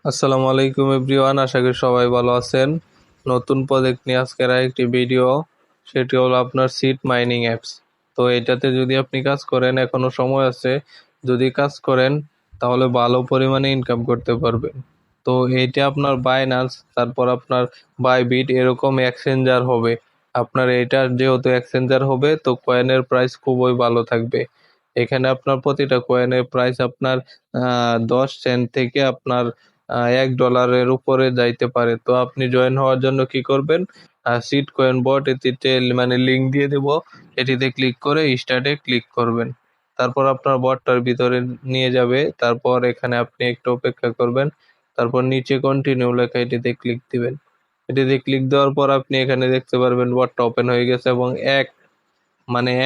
আসসালামু আলাইকুম এভরিওয়ান, আশা করি সবাই ভালো আছেন। নতুন প্রজেক্ট নিয়ে আজকের একটি ভিডিও, সেটি হলো আপনার সিড মাইনিং অ্যাপস। তো এটাতে যদি আপনি কাজ করেন, এখনো সময় আছে, যদি কাজ করেন তাহলে ভালো পরিমাণে ইনকাম করতে পারবেন। তো এইটা আপনার বাইনান্স, তারপর আপনার বাইবিট এরকম এক্সচেঞ্জার হবে। আপনার এটা যেহেতু এক্সচেঞ্জার হবে, তো কয়েনের প্রাইস খুবই ভালো থাকবে। এখানে আপনার প্রতিটা কয়েনের প্রাইস আপনার 10 সেন্ট থেকে আপনার $1 উপরে যাইতে পারে। তো আপনি জয়েন হওয়ার জন্য কি করবেন, সিট কয়েন বট এটিতে মানে লিঙ্ক দিয়ে দেব, এটিতে ক্লিক করে স্টার্টে ক্লিক করবেন। তারপর আপনার বটটার ভিতরে নিয়ে যাবে, তারপর এখানে আপনি একটু অপেক্ষা করবেন, তারপর নিচে কন্টিনিউ লেখা এটিতে ক্লিক দিবেন। এটিতে ক্লিক দেওয়ার পর আপনি এখানে দেখতে পারবেন বটটা ওপেন হয়ে গেছে এবং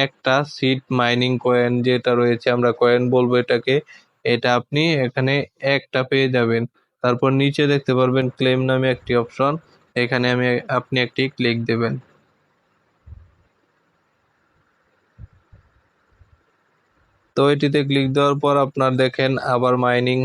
একটা সিড মাইনিং কয়েন যেটা রয়েছে, আমরা কয়েন বলবো এটাকে, এটা আপনি এখানে একটা পেয়ে যাবেন। তারপর নিচে দেখতে পারবেন ক্লেম নামে একটি অপশন, এখানে আপনি একটি ক্লিক দেবেন। তো এটিতে ক্লিক দেওয়ার পর আপনার দেখেন আবার মাইনিং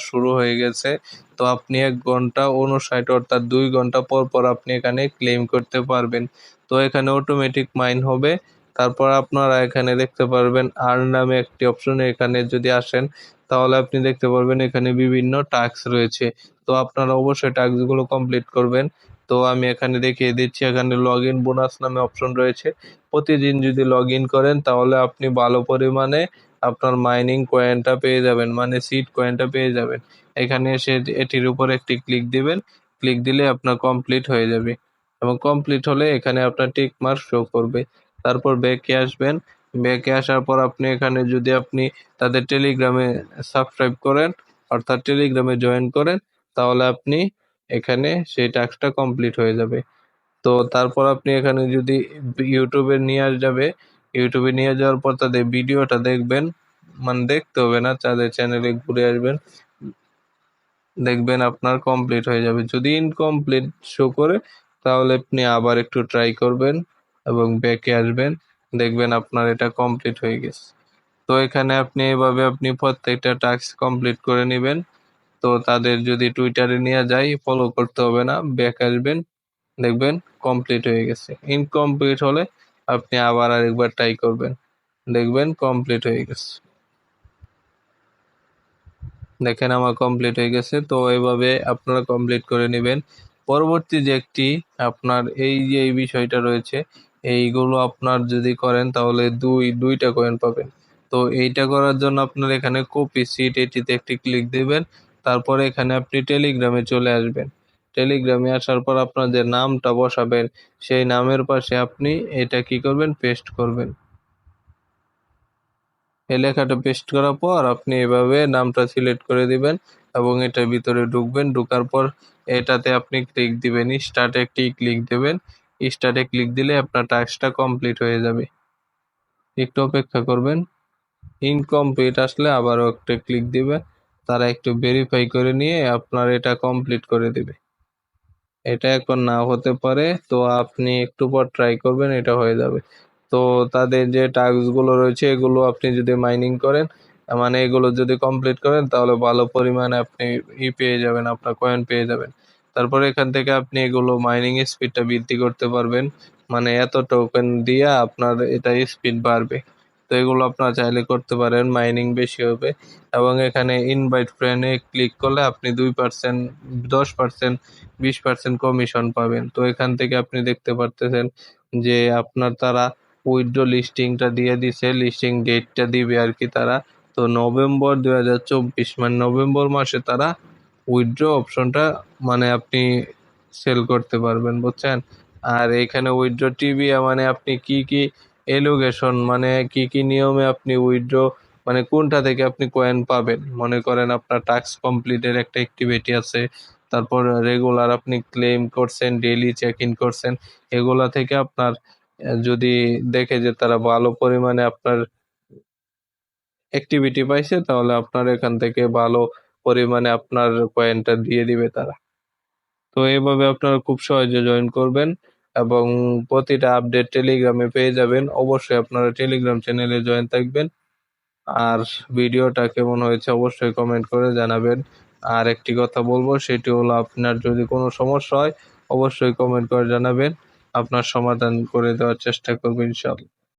শুরু হয়ে গেছে। তো আপনি 1 ঘন্টা 59, অর্থাৎ 2 ঘন্টা পর পর আপনি এখানে ক্লেম করতে পারবেন। তো এখানে অটোমেটিক মাইন হবে। তারপর আপনারা এখানে দেখতে পারবেন আর্ন নামে একটি অপশন, এখানে যদি আসেন তাহলে আপনি দেখতে পারবেন এখানে বিভিন্ন টাস্ক রয়েছে। তো আপনারা অবশ্যই টাস্কগুলো কমপ্লিট করবেন। তো আমি এখানে দেখিয়ে দিচ্ছি, এখানে লগ ইন বোনাস নামে অপশন রয়েছে। প্রতিদিন যদি লগ ইন করেন তাহলে আপনি ভালো পরিমাণে আপনার মাইনিং কয়েনটা পেয়ে যাবেন, মানে সিড কয়েনটা পেয়ে যাবেন। এখানে এসে এটির উপর একটি ক্লিক দিবেন, ক্লিক দিলে আপনার কমপ্লিট হয়ে যাবে এবং কমপ্লিট হলে এখানে আপনার টিক মার্ক শো করবে। তারপর ব্যাকে আসবেন, ব্যাকে আসার পর আপনি এখানে যদি আপনি তাদের টেলিগ্রামে সাবস্ক্রাইব করেন, অর্থাৎ টেলিগ্রামে জয়েন করেন, তাহলে আপনি এখানে সেই টাস্কটা কমপ্লিট হয়ে যাবে। তো তারপর আপনি এখানে যদি ইউটিউবে নিয়ে যাবে, ইউটিউবে নিয়ে যাওয়ার পর তাদের ভিডিওটা দেখবেন, মানে দেখতে হবে না, তাদের চ্যানেলে ঘুরে আসবেন, দেখবেন আপনার কমপ্লিট হয়ে যাবে। যদি ইনকমপ্লিট শো করে তাহলে আপনি আবার একটু ট্রাই করবেন এবং ব্যাকে আসবেন, দেখবেন আপনার এটা কমপ্লিট হয়ে গেছে। তো এখানে আপনি এভাবে আপনি প্রত্যেকটা টাস্ক কমপ্লিট করে নেবেন। তো তাদের যদি টুইটারে নিয়ে যাই, ফলো করতে হবে না, ব্যাক আসবেন, দেখবেন কমপ্লিট হয়ে গেছে। ইনকমপ্লিট হলে আপনি আবার আরেকবার ট্রাই করবেন, দেখবেন কমপ্লিট হয়ে গেছে। দেখেন আমার কমপ্লিট হয়ে গেছে। তো এইভাবে আপনারা কমপ্লিট করে নেবেন। পরবর্তী যে একটি আপনার এই যে এই বিষয়টা রয়েছে, এইগুলো আপনার যদি করেন তাহলে দুইটা কয়েন পাবেন। তো এইটা করার জন্য আপনার এখানে কপি সিট এটিতে একটি ক্লিক দিবেন। তারপরে এখানে আপনি টেলিগ্রামে চলে আসবেন। টেলিগ্রামে আসার পর আপনার যে নামটা বসাবেন, সেই নামের পাশে আপনি এটা কি করবেন, পেস্ট করবেন। এই লেখাটা পেস্ট করার পর আপনি এভাবে নামটা সিলেক্ট করে দিবেন এবং এটার ভিতরে ঢুকবেন। ঢোকার পর এটাতে আপনি ক্লিক দিবেন, স্টার্টে একটি ক্লিক দেবেন। স্টার্টে ক্লিক দিলে আপনার টাস্কটা কমপ্লিট হয়ে যাবে। একটু অপেক্ষা করবেন, ইনকমপ্লিট আসলে আবারও একটা ক্লিক দিবেন। তারা একটু ভেরিফাই করে নিয়ে আপনার এটা কমপ্লিট করে দিবে। এটা এখন নাও হতে পারে, তো আপনি একটু পর ট্রাই করবেন, এটা হয়ে যাবে। তো তাদের যে টাস্ক গুলো রয়েছে এগুলো আপনি যদি মাইনিং করেন, মানে এগুলো যদি কমপ্লিট করেন তাহলে ভালো পরিমাণে আপনি পেয়ে যাবেন, আপনার কয়েন পেয়ে যাবেন। তারপরে এখান থেকে আপনি এগুলো মাইনিং স্পিডটা বৃদ্ধি করতে পারবেন, মানে এত টোকেন দিয়ে আপনার এটা স্পিড বাড়বে। তো এগুলো আপনারা চাইলে করতে পারেন, মাইনিং বেশি হবে। এবং এখানে ইনভাইট ফ্রেন্ডে ক্লিক করলে আপনি 2%, 10%, 20% কমিশন পাবেন। তো এখান থেকে আপনি দেখতে পারতেছেন যে আপনার তারা উইথড্র লিস্টিংটা দিয়ে দিছে, লিস্টিং ডেটটা দিবে আর কি তারা। তো নভেম্বর 2024, মানে নভেম্বর মাসে তারা উইথড্র অপশনটা, মানে আপনি সেল করতে পারবেন, বুঝছেন। আর এখানে উইথড্র টিভি, মানে আপনি কি কি এলোকেশন, মানে কি কি নিয়মে আপনি উইথড্র, মানে কোনটা থেকে আপনি কয়েন পাবেন। মনে করেন আপনার টাস্ক কমপ্লিটের একটা অ্যাক্টিভিটি আছে, তারপর রেগুলার আপনি ক্লেম করছেন, ডেইলি চেক ইন করছেন, এগুলা থেকে আপনার যদি দেখে যে তারা ভালো পরিমাণে আপনার অ্যাক্টিভিটি পাইছে, তাহলে আপনার এখান থেকে ভালো পরিমাণে আপনার কয়েনটা দিয়ে দিবে তারা। তো এইভাবে আপনারা খুব সহজে জয়েন করবেন এবং প্রতিটা আপডেট টেলিগ্রামে পেয়ে যাবেন। অবশ্যই আপনারা টেলিগ্রাম চ্যানেলে জয়েন থাকবেন। আর ভিডিওটা কেমন হয়েছে অবশ্যই কমেন্ট করে জানাবেন। আর একটি কথা বলবো, সেটি হলো আপনার যদি কোনো সমস্যা হয় অবশ্যই কমেন্ট করে জানাবেন। আপনার সমাধান করে দেওয়ার চেষ্টা করব ইনশাআল্লাহ।